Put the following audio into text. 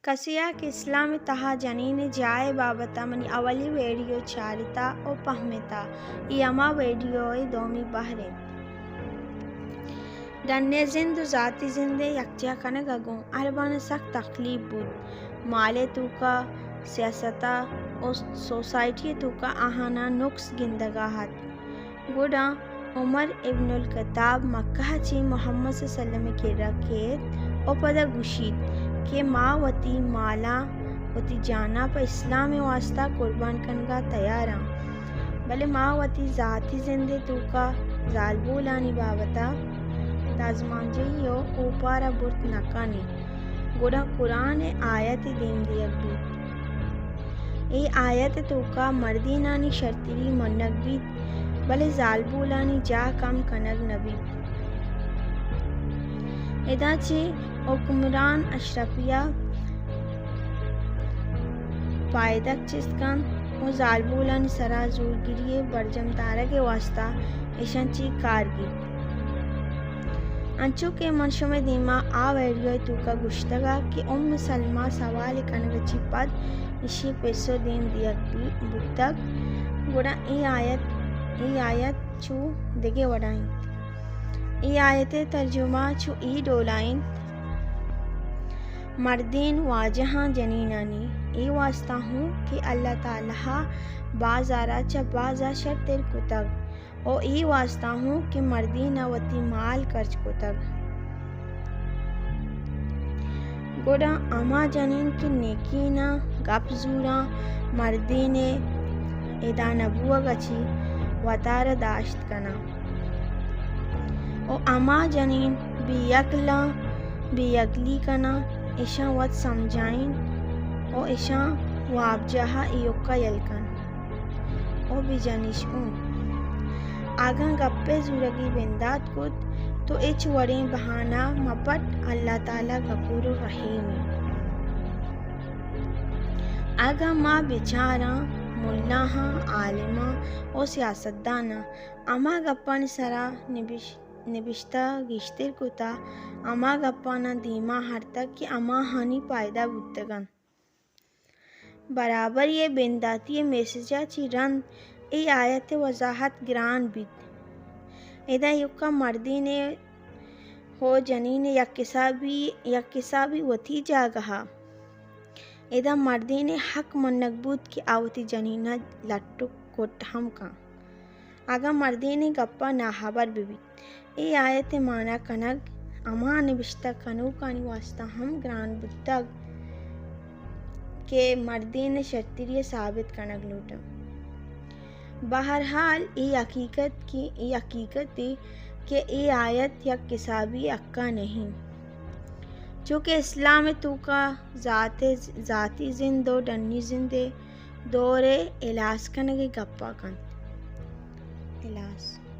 کسیا کہ اسلام تہا جنین جائے بابتا منی اولی ویڈیو چارتا او پہمتا ای اما ویڈیو دومی بہرے دنے زند و ذاتی زندے یکجا کنگ اگوں عربان سخت تکلیف بود مالے توکا سیاستا او سوسائٹی توکا آہانا نقص گندگاہت گوڑا عمر ابن الخطاب مکہ چی محمد صلی اللہ علیہ وسلم کے رکھیت او پدا گوشید کہ ما وتی مالا وتی جانا پا اسلام واسطہ قربان کنگا تیاراں بلے ما وتی ذاتی زندے توکا ظالبولانی بابتا دازمان جئیو اوپارا برت نکانی گوڑا قرآن آیت دیم دیگ بیت ای آیت توکا مردینانی شرطری منگ بیت بلے ظالبولانی جا کم کنگ نبیت ادا چی حکمران اشرفیہ پائدک چستکن و ظالبولانی سرا زورگیری برجم تارگ واسطہ ایشان چی کار گیت انچو کے منشم دیما آ ویڈیو توکا گشتگا کہ سلمہ سوال کنگ چی پد اشی پیسو دیم دیگ بودتگ گوڑا ای آیت چو دگے وڑائیں ای آیت ترجمہ چو ای ڈولائیں مردین واجہاں جنینانی ای واسطہ ہوں کہ اللہ تعالیٰ بازارا چا بازا شرطر کتگ او ای واسطہ ہوں کہ مردینہ وتی مال خرچ کتگ گوڑا اما جنین کی نیکینا گپ زوراں مردینے ادا نبوغ اچھی وطار داشت کنا او اما جنین بی یکلی کنا ایشاں وط سمجھائیں او ایشاں وابجہا ایوکا یلکن او بی جانش آگاں گپے زورگی بندات کت تو ایچ وڑیں بہانہ مپٹ اللہ تعالیٰ غفور الرحیم آگاں ما بیچاراں ملاہاں عالماں او سیاستدانا اما گپان سرا نبشتہ گشتر کتا اما گپانا دیما ہر تک کہ اما ہانی پائدہ بودتگن برابر یہ بنداتی میسجہ چی رند ای آیت وضاحت گران بیت ادا یکا مردین ہو جنین یک کسابی وتی جاگہا ادا مردین حق منگ بود کہ آوتی جنینہ لٹک کٹ ہم کان آگا مردین گپا ناحبر بیت ای آیت مانا کنگ اما نبشتہ کنو کانی واسطہ ہم گران بودتگ کہ مردین شرطری ثابت کنگ لوٹا بہرحال ای حقیقت دی کہ ای آیت یک کسابی اکا نہیں چونکہ اسلام تو کا ذاتی زندو ڈنی زندے دورے الاس کنگے گپا کن الاس